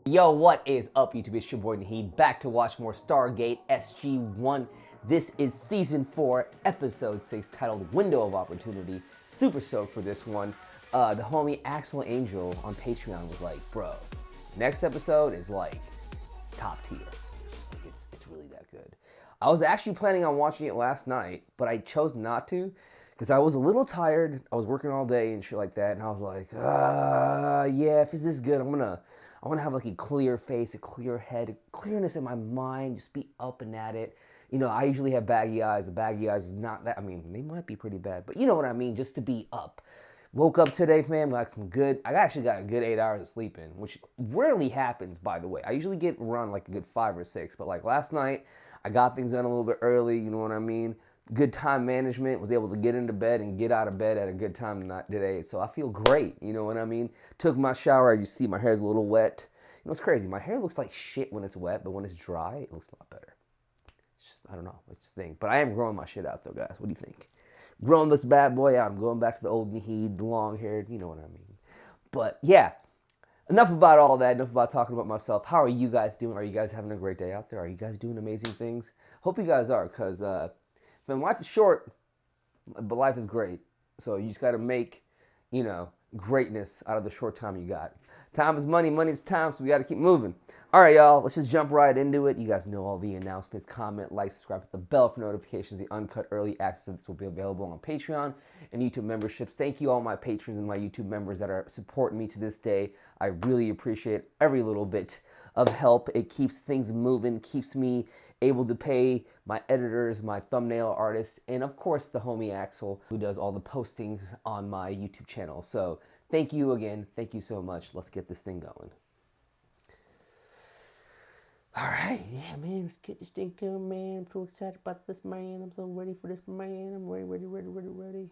Yo, what is up, YouTube? It's your boy Naheed, back to watch more Stargate SG-1. This is Season 4, Episode 6, titled Window of Opportunity. Super stoked for this one. The homie Axel Angel on Patreon was like, bro, next episode is like top tier. It's really that good. I was actually planning on watching it last night, but I chose not to because I was a little tired. I was working all day and shit like that, and I was like, yeah, if it's this good, I want to have like a clear face, a clear head, clearness in my mind, just be up and at it. You know, I usually have baggy eyes. The baggy eyes is not that, I mean, they might be pretty bad, but you know what I mean, just to be up. Woke up today, fam, I actually got a good 8 hours of sleep in, which rarely happens, by the way. I usually get run like a good 5 or 6, but like last night, I got things done a little bit early, you know what I mean? Good time management, was able to get into bed and get out of bed at a good time today, so I feel great, you know what I mean? Took my shower, you see my hair's a little wet. You know, it's crazy, my hair looks like shit when it's wet, but when it's dry, it looks a lot better. It's just, I don't know, it's the thing. But I am growing my shit out though, guys. What do you think? Growing this bad boy out. I'm going back to the old Naheed, long-haired, you know what I mean. But yeah, enough about all that, enough about talking about myself. How are you guys doing? Are you guys having a great day out there? Are you guys doing amazing things? Hope you guys are, because life is short, but life is great. So you just got to make, you know, greatness out of the short time you got. Time is money, money is time, so we got to keep moving. All right, y'all, let's just jump right into it. You guys know all the announcements. Comment, like, subscribe, hit the bell for notifications. The uncut early access to this will be available on Patreon and YouTube memberships. Thank you all my patrons and my YouTube members that are supporting me to this day. I really appreciate every little bit of help. It keeps things moving, keeps me able to pay my editors, my thumbnail artists, and of course the homie Axel, who does all the postings on my YouTube channel. So thank you again. Thank you so much. Let's get this thing going. All right, yeah, man, let's get this thing going, man. I'm so excited about this, man. I'm so ready for this, man. I'm ready.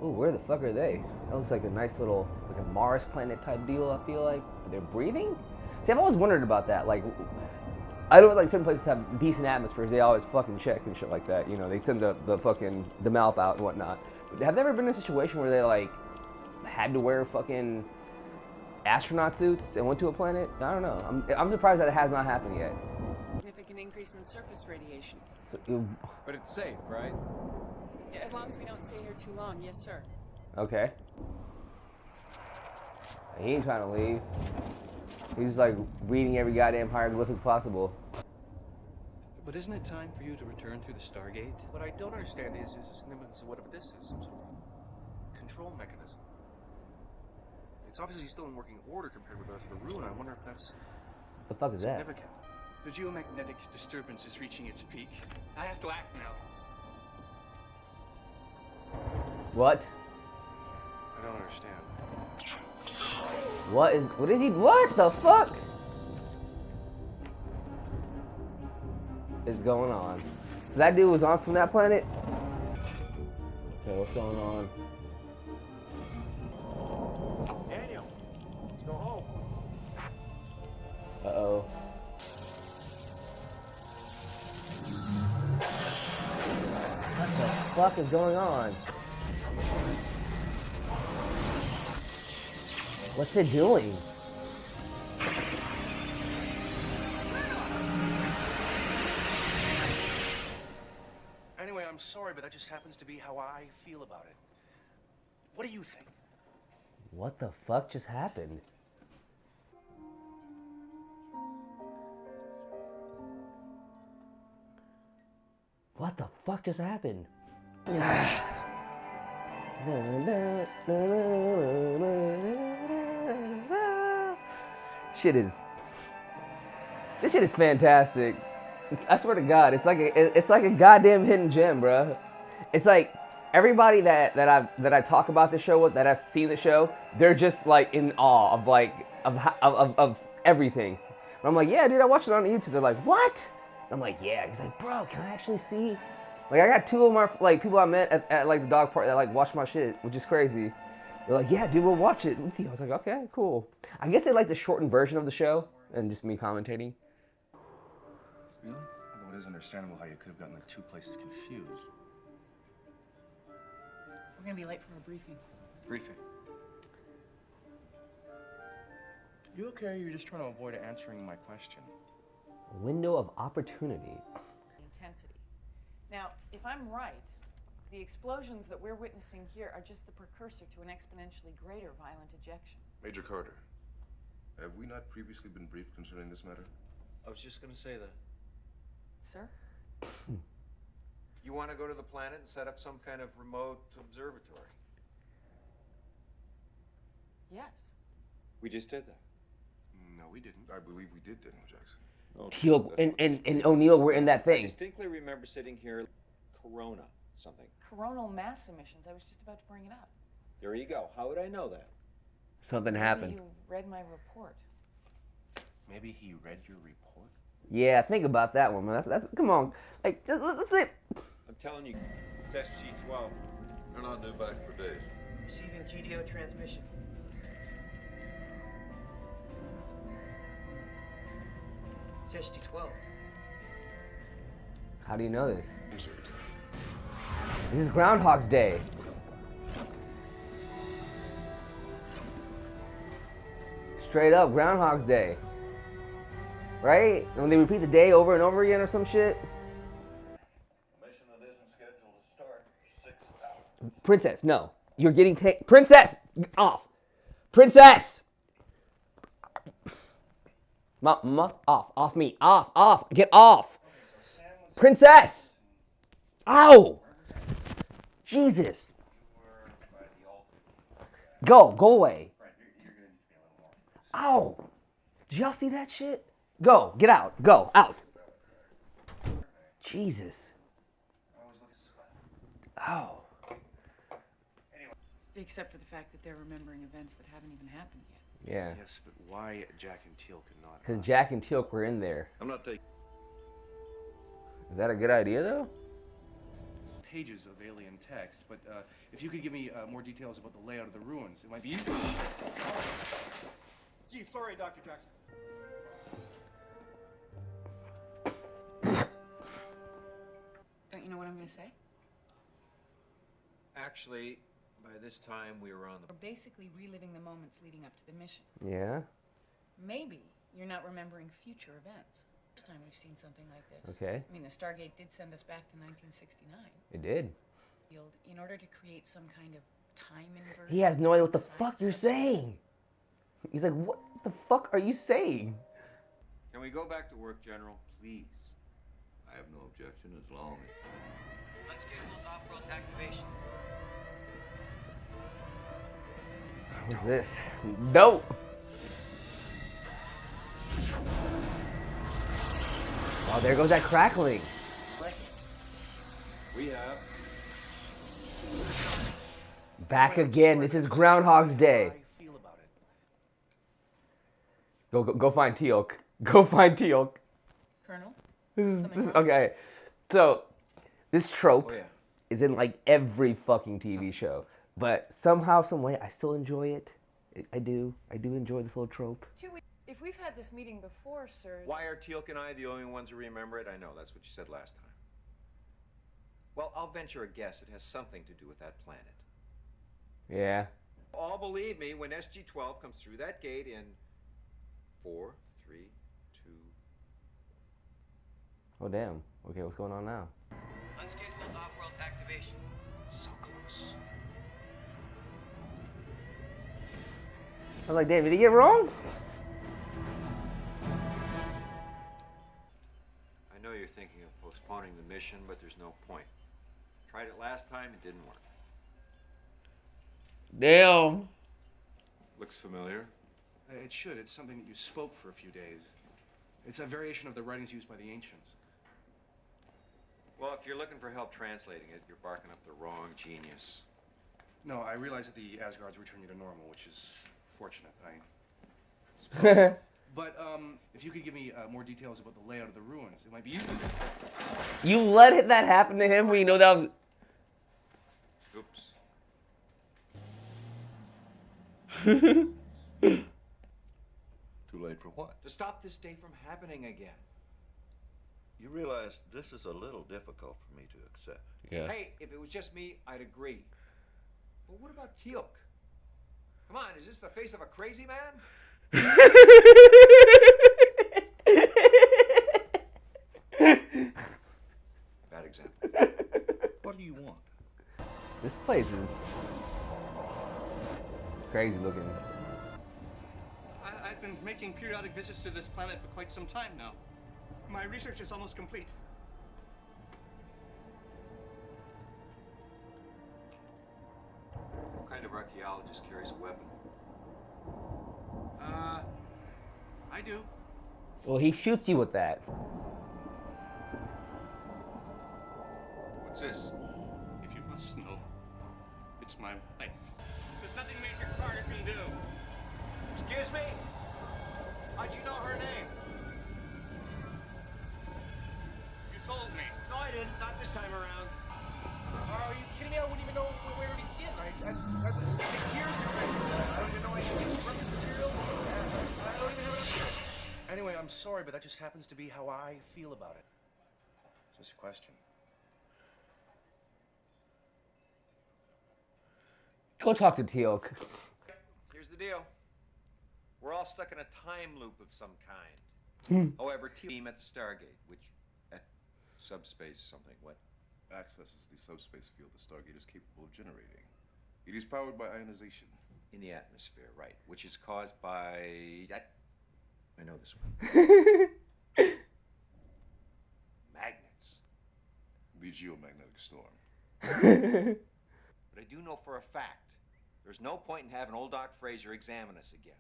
Oh, where the fuck are they? That looks like a nice little, like a Mars planet type deal, I feel like. They're breathing? See, I've always wondered about that. Like, I know like some places have decent atmospheres. They always fucking check and shit like that. You know, they send the mouth out and whatnot. But have there ever been a situation where they like had to wear fucking astronaut suits and went to a planet? I don't know. I'm surprised that it has not happened yet. Significant increase in surface radiation. So, but it's safe, right? Yeah, as long as we don't stay here too long, yes, sir. okay. He ain't trying to leave. He's just like reading every goddamn hieroglyphic possible. But isn't it time for you to return through the Stargate? What I don't understand is the significance of whatever this is, some sort of control mechanism. It's obviously still in working order compared with the rest of the ruin. I wonder if that's The fuck is that? significant. The geomagnetic disturbance is reaching its peak. I have to act now. What? I don't understand. What the fuck is going on? So that dude was on from that planet? Okay, what's going on? Daniel, let's go home. Uh-oh. What the fuck is going on? What's it doing? Anyway, I'm sorry, but that just happens to be how I feel about it. What do you think? What the fuck just happened? What the fuck just happened? This shit is fantastic. I swear to God, it's like a goddamn hidden gem, bro. It's like everybody that I talk about the show with, that I've seen the show, they're just like in awe of everything. And I'm like, yeah, dude, I watched it on YouTube. They're like, what? And I'm like, yeah. He's like, bro, can I actually see? Like, I got 2 of my like people I met at like the dog park that like watch my shit, which is crazy. They're like, yeah, dude, we'll watch it with you. I was like, okay, cool. I guess they like the shortened version of the show and just me commentating. Really? Although it is understandable how you could have gotten the two places confused. We're gonna be late for a briefing. Briefing. You okay, or you're just trying to avoid answering my question? Window of opportunity. Intensity. Now, if I'm right, the explosions that we're witnessing here are just the precursor to an exponentially greater violent ejection. Major Carter, have we not previously been briefed concerning this matter? I was just gonna say that. Sir? You want to go to the planet and set up some kind of remote observatory? Yes. We just did that. No, we didn't. I believe we did, Daniel Jackson. No, Teal that's and O'Neill were in that I thing. distinctly remember sitting here, Corona something. Coronal mass emissions. I was just about to bring it up. There you go. How would I know that? Something Maybe happened. you read my report. Maybe he read your report? Yeah, think about that one, man. That's come on. Like, that's it. I'm telling you, it's SG-12. They're not due back for days. Receiving GDO transmission. It's SG-12. How do you know this? Insert. This is Groundhogs Day. Straight up, Groundhog's Day. Right? And when they repeat the day over and over again or some shit. Mission that isn't scheduled to start for 6 hours. Princess, no. You're getting Princess! Off! Princess! Off. Off me. Off. Get off. Princess! Ow! Jesus. Go away. Ow! Did y'all see that shit? Go, get out, go, out. Jesus. Ow. Except for the fact that they're remembering events that haven't even happened yet. Yeah, Yes, but why Jack and Teal could not? because Jack and Teal'c were in there. I'm not taking. Is that a good idea, though? Pages of alien text, but if you could give me more details about the layout of the ruins, it might be useful. Gee, sorry, Dr. Jackson. Don't you know what I'm going to say? Actually, by this time we were on the... We're basically reliving the moments leading up to the mission. Yeah? Maybe you're not remembering future events. First time we've seen something like this. Okay. I mean, the Stargate did send us back to 1969. It did. In order to create some kind of time inversion. He has no idea what the inside fuck of you're subspace. saying. He's like, what the fuck are you saying? Can we go back to work, General, please? I have no objection as long as. Unscheduled off-road activation. What's this? Dope. Oh, there goes that crackling. We have. Back again. This is Groundhog's Day. How I feel about it. Go find Teal'c. Go find Teal'c. Colonel? This is Something wrong? okay. So, this trope Oh, yeah. is in like every fucking TV show, but somehow, some way, I still enjoy it. I do enjoy this little trope. If we've had this meeting before, sir. Why are Teal'c and I the only ones who remember it? I know, that's what you said last time. Well, I'll venture a guess it has something to do with that planet. Yeah. All believe me, when SG-12 comes through that gate in 4, 3, 2... Oh damn. Okay, what's going on now? Unscheduled off-road activation. So close. I was like, damn, did he get it wrong? I know you're thinking of postponing the mission, but there's no point. Tried it last time, it didn't work. Damn. Looks familiar. It should. It's something that you spoke for a few days. It's a variation of the writings used by the ancients. Well, if you're looking for help translating it, you're barking up the wrong genius. No, I realize that the Asgards return you to normal, which is fortunate. But if you could give me more details about the layout of the ruins, it might be useful. You let that happen to him when you know that was. Oops. Too late for what? To stop this day from happening again. You realize this is a little difficult for me to accept. Yeah. Hey, if it was just me, I'd agree. But what about Teal'c? Come on, is this the face of a crazy man? Bad example. What do you want? This place is crazy looking. I've been making periodic visits to this planet for quite some time now. My research is almost complete. What kind of archaeologist carries a weapon? I do. Well, he shoots you with that. What's this? If you must know, it's my life. There's nothing Major Carter can do. Excuse me? How'd you know her name? You told me. No, I didn't. Not this time around. Are you kidding me? I wouldn't even know where to begin. I years of training. I don't even know anything about material. I don't even have enough. Anyway, I'm sorry, but that just happens to be how I feel about it. It's just a question. Go talk to Teal'c. Here's the deal. We're all stuck in a time loop of some kind. However, team at the Stargate, which at subspace something, what? Accesses the subspace field the Stargate is capable of generating. It is powered by ionization. In the atmosphere, right, which is caused by... I know this one. Magnets. The geomagnetic storm. But I do know for a fact, there's no point in having old Doc Fraser examine us again.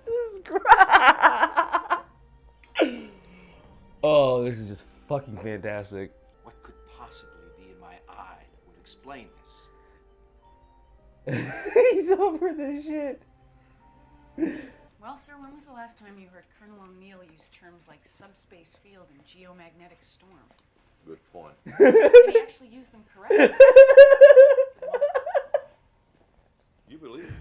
This is great. Oh, this is just fucking fantastic. What could possibly be in my eye that would explain this? He's over this shit. Well, sir, when was the last time you heard Colonel O'Neill use terms like subspace field and geomagnetic storm? Good point. And he actually used them correctly. You believe it?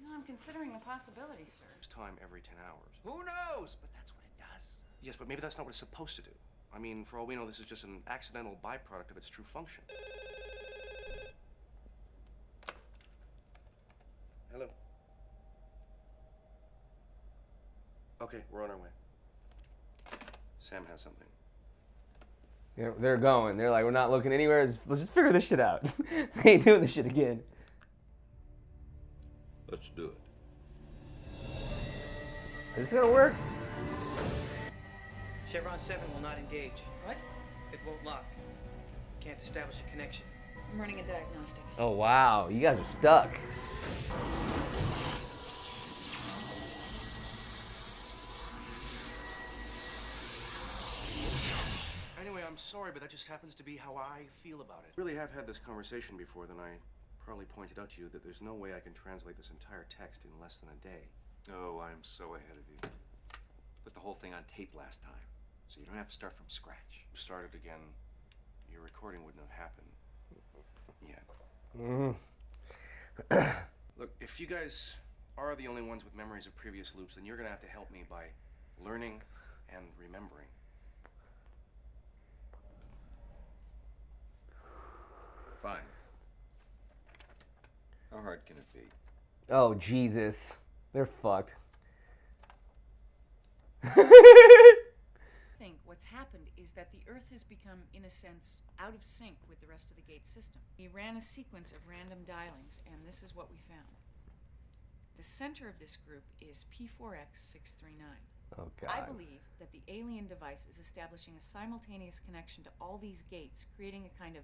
No, I'm considering the possibility, sir. It's time every 10 hours. Who knows? But that's what it does. Yes, but maybe that's not what it's supposed to do. I mean, for all we know, this is just an accidental byproduct of its true function. Hello. Okay, we're on our way. Sam has something. They're going. They're like, we're not looking anywhere. Let's just figure this shit out. They ain't doing this shit again. Let's do it. Is this gonna work? Chevron 7 will not engage. What? It won't lock. Can't establish a connection. I'm running a diagnostic. Oh wow, you guys are stuck. Anyway, I'm sorry, but that just happens to be how I feel about it. Really have had this conversation before, then I probably pointed out to you that there's no way I can translate this entire text in less than a day. Oh, I'm so ahead of you. Put the whole thing on tape last time, so you don't have to start from scratch. Started again, your recording wouldn't have happened yet. Look, if you guys are the only ones with memories of previous loops, then you're gonna have to help me by learning and remembering. Fine. How hard can it be? Oh Jesus, they're fucked. I think what's happened is that the Earth has become, in a sense, out of sync with the rest of the gate system. We ran a sequence of random dialings, and this is what we found. The center of this group is P4X639. Oh God. I believe that the alien device is establishing a simultaneous connection to all these gates, creating a kind of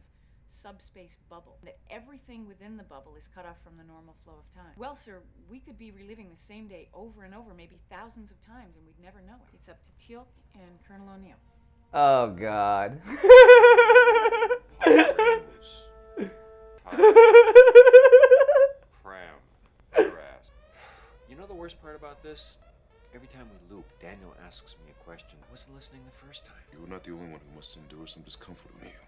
subspace bubble. That everything within the bubble is cut off from the normal flow of time. Well, sir, we could be reliving the same day over and over, maybe thousands of times, and we'd never know it. It's up to Teal'c and Colonel O'Neill. Oh God. Cram. Harass. You know the worst part about this? Every time we loop, Daniel asks me a question. I wasn't listening the first time. You are not the only one who must endure some discomfort with you.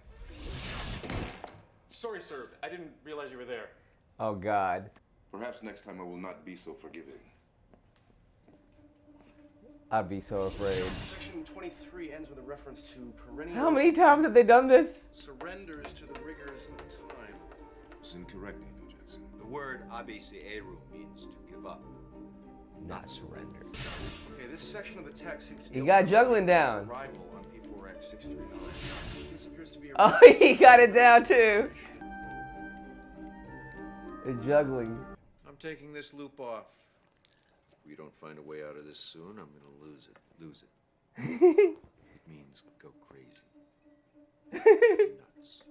Sorry, sir. I didn't realize you were there. Oh God. Perhaps next time I will not be so forgiving. I'd be so afraid. Section 23 ends with a reference to perennial... How many times have they done this? surrenders to the rigors of time. is incorrect, Daniel Jackson. The word abeceru means to give up, not surrender. Okay, this section of the text seems to You got juggling down. arrival on P4X-639. This appears to be a Oh, he got it down too. The juggling. I'm taking this loop off. If we don't find a way out of this soon, I'm gonna lose it. Lose it. It means go crazy. Nuts.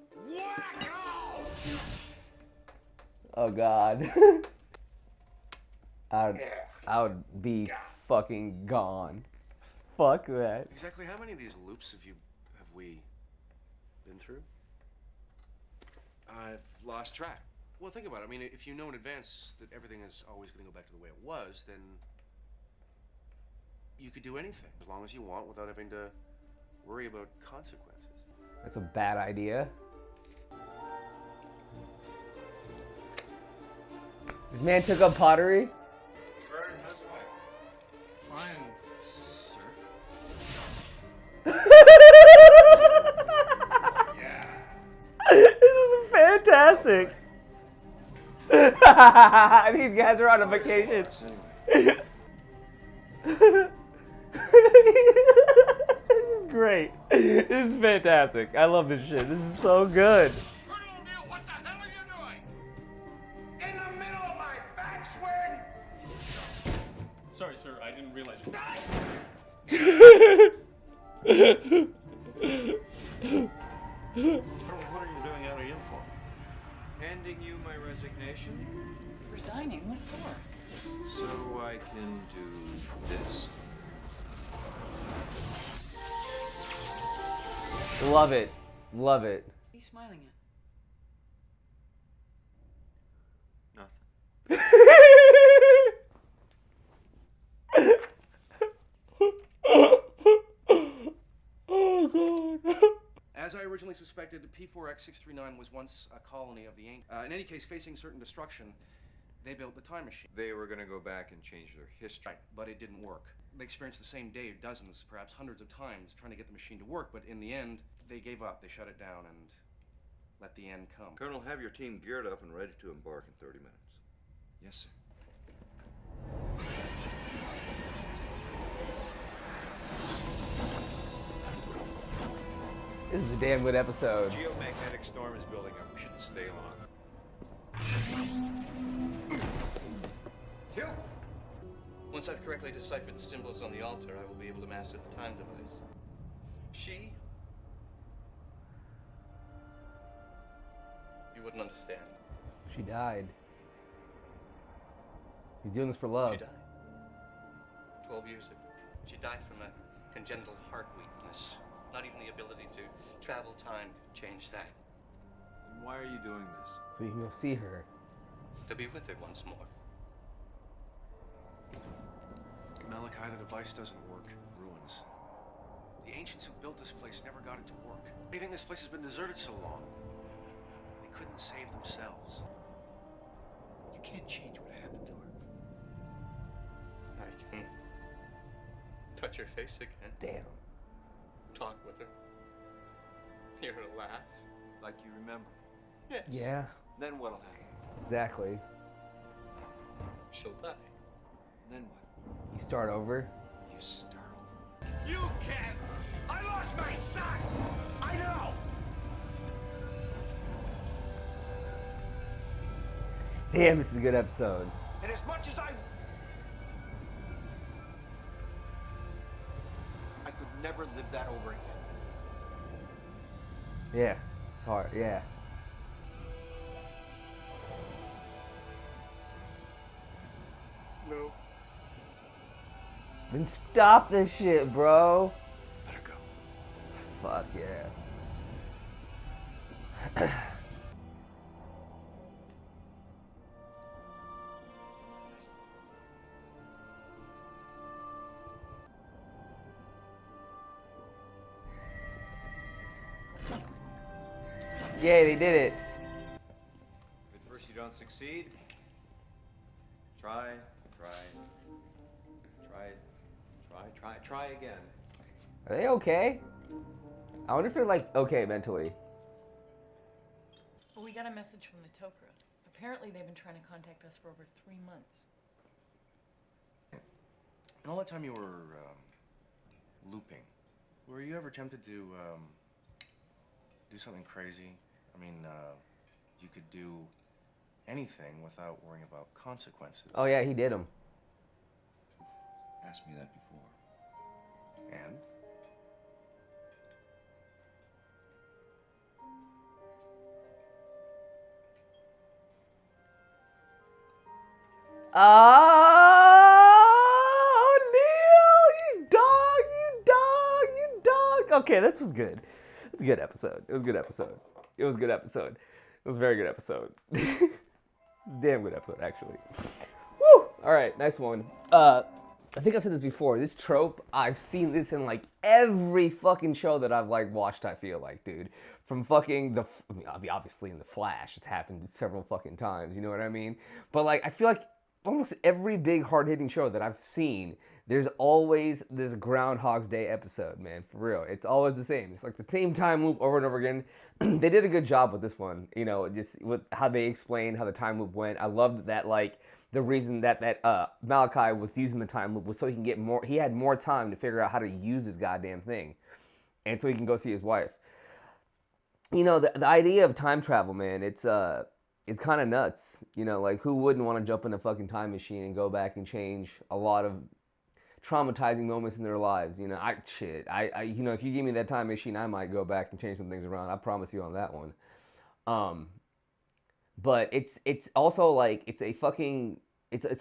Oh God. I would be fucking gone. Fuck that. Exactly how many of these loops have we been through? I've lost track. Well, think about it. I mean, if you know in advance that everything is always going to go back to the way it was, then you could do anything as long as you want without having to worry about consequences. That's a bad idea. This man took up pottery. Fine, sir. This is fantastic. These guys are on a vacation. This is great. This is fantastic. I love this shit. This is so good. What the hell are you doing? In the middle of my backswing? Sorry, sir, I didn't realize it. What are you doing out of uniform? Handing you my resignation Resigning? What for? so I can do this. Love it. Love it. What are you smiling at? Nothing. Oh God. As I originally suspected, P4X-639 was once a colony of the Ancients. In any case, facing certain destruction, they built the time machine. They were gonna go back and change their history. Right, but it didn't work. They experienced the same day dozens, perhaps hundreds of times trying to get the machine to work, but in the end, they gave up. They shut it down and let the end come. Colonel, have your team geared up and ready to embark in 30 minutes. Yes, sir. This is a damn good episode. Geomagnetic storm is building up. We shouldn't stay long. Kill! Once I've correctly deciphered the symbols on the altar, I will be able to master the time device. She... You wouldn't understand. She died. He's doing this for love. She died. 12 years ago. She died from a congenital heart weakness. Not even the ability to travel time changed that. Then why are you doing this? So you can go see her. To be with her once more. Malachi, the device doesn't work. Ruins. The ancients who built this place never got it to work. They think this place has been deserted so long. They couldn't save themselves. You can't change what happened to her. I can touch her face again. Damn. Talk with her. Hear her laugh. Like you remember. Yes. Yeah, Then what'll happen? exactly. She'll die. Then what? You start over. You start over. You can't! I lost my son! I know! Damn, this is a good episode. And as much as I could never live that over again. Yeah, it's hard. Yeah. No. Then stop this shit, bro. Let her go. Fuck yeah. Yay, they did it. If at first you don't succeed, try again. Are they okay? I wonder if they're like okay mentally. Well, we got a message from the Tok'ra. Apparently they've been trying to contact us for over 3 months. And all that time you were, looping, were you ever tempted to, do something crazy? I mean, you could do anything without worrying about consequences. Oh yeah, he did them. Asked me that before. And? Oh, Neil, you dog, you dog, you dog. Okay, this was good. It was a good episode. It was a good episode. It was a good episode. It was a very good episode. It's a damn good episode, actually. Woo! All right, nice one. I think I've said this before. This trope, I've seen this in like every fucking show that I've like watched. I feel like, dude, from fucking obviously in The Flash, it's happened several fucking times. You know what I mean? But like, I feel like almost every big hard-hitting show that I've seen, there's always this Groundhogs Day episode, man. For real, it's always the same. It's like the same time loop over and over again. They did a good job with this one. You know, just with how they explained how the time loop went. I loved that, like, the reason that Malachi was using the time loop was so he can get more. He had more time to figure out how to use this goddamn thing, and so he can go see his wife. You know, the idea of time travel, man. It's kind of nuts. You know, like, who wouldn't want to jump in a fucking time machine and go back and change a lot of traumatizing moments in their lives? You know, you know, if you give me that time machine, I might go back and change some things around. I promise you on that one. But it's also like it's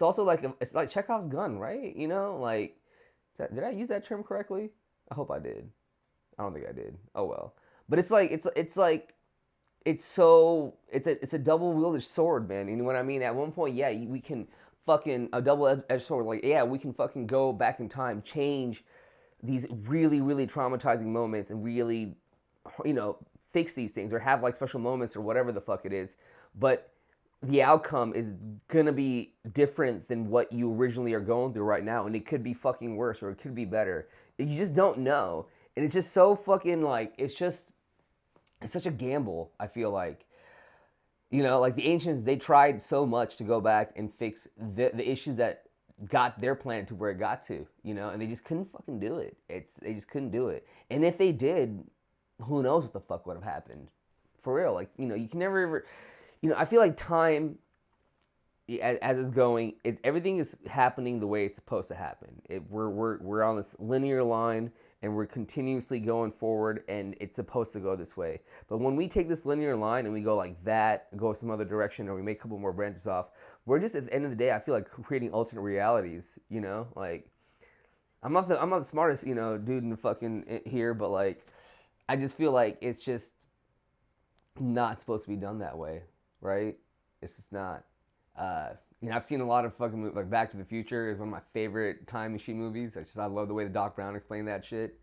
also like it's like Chekhov's gun, right? You know, like, did I use that term correctly? I hope I did. I don't think I did. Oh well. But it's like it's a double-wielded sword, man. You know what I mean? At one point, yeah, we can fucking a double-edged sword. Like, yeah, we can fucking go back in time, change these really, really traumatizing moments, and really, you know, fix these things or have like special moments or whatever the fuck it is. But the outcome is gonna be different than what you originally are going through right now, and it could be fucking worse or it could be better. You just don't know, and it's just so fucking like it's such a gamble. I feel like, you know, like the ancients, they tried so much to go back and fix the issues that got their planet to where it got to, you know, and they just couldn't fucking do it. They just couldn't do it, and if they did, who knows what the fuck would have happened, for real. Like, you know, you can never ever. You know, I feel like time, as it's going, everything is happening the way it's supposed to happen. We're on this linear line, and we're continuously going forward, and it's supposed to go this way. But when we take this linear line and we go like that, go some other direction, or we make a couple more branches off, we're just, at the end of the day, I feel like creating alternate realities. You know, like, I'm not the smartest, you know, dude in the fucking here, but like, I just feel like it's just not supposed to be done that way. Right? It's just not. You know, I've seen a lot of fucking movies, like Back to the Future is one of my favorite time machine movies. I love the way the Doc Brown explained that shit.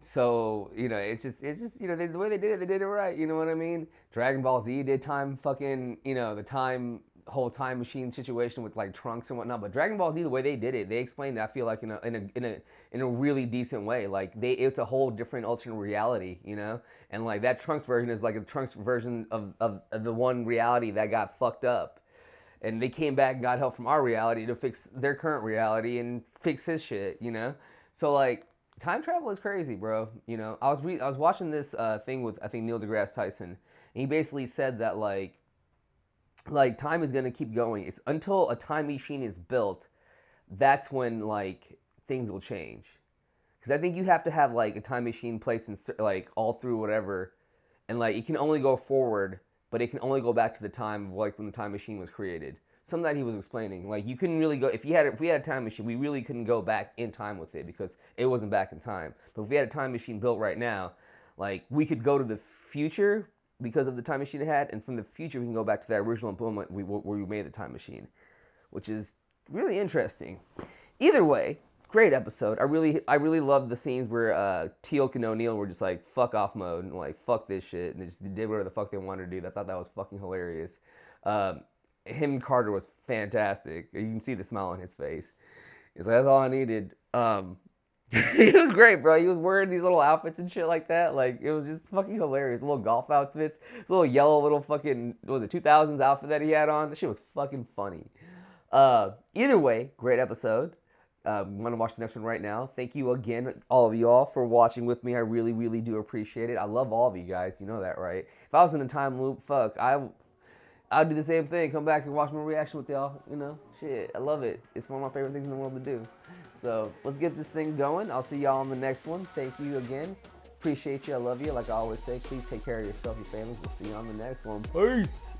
So, you know, it's just, you know, the way they did it right. You know what I mean? Dragon Ball Z did time fucking, you know, the whole time machine situation with like Trunks and whatnot. But Dragon Ball Z, the way they did it, they explained it, I feel like in a really decent way. Like, it's a whole different alternate reality, you know? And like that Trunks version is like a Trunks version of the one reality that got fucked up. And they came back and got help from our reality to fix their current reality and fix his shit, you know? So like, time travel is crazy, bro. You know, I was watching this thing with, I think, Neil deGrasse Tyson, and he basically said that like time is gonna keep going. It's until a time machine is built, that's when like things will change. Because I think you have to have like a time machine placed in like all through whatever, and like it can only go forward, but it can only go back to the time of like when the time machine was created. Something that he was explaining. Like, you couldn't really go, if we had a time machine, we really couldn't go back in time with it because it wasn't back in time. But if we had a time machine built right now, like, we could go to the future because of the time machine it had, and from the future we can go back to that original moment where we made the time machine, which is really interesting. Either way, great episode. I really loved the scenes where Teal'c and O'Neill were just like fuck off mode and like fuck this shit, and they just did whatever the fuck they wanted to do. I thought that was fucking hilarious. Him and Carter was fantastic. You can see the smile on his face. It's like, that's all I needed. He was great, bro. He was wearing these little outfits and shit like that. Like, it was just fucking hilarious. Little golf outfits. This little yellow little fucking, what was it, 2000s outfit that he had on. That shit was fucking funny. Either way, great episode. I'm going to watch the next one right now. Thank you again, all of you all, for watching with me. I really, really do appreciate it. I love all of you guys. You know that, right? If I was in a time loop, fuck, I'd do the same thing. Come back and watch my reaction with y'all. You know, shit, I love it. It's one of my favorite things in the world to do. So let's get this thing going. I'll see y'all on the next one. Thank you again. Appreciate you. I love you. Like I always say, please take care of yourself, your families. We'll see you on the next one. Peace.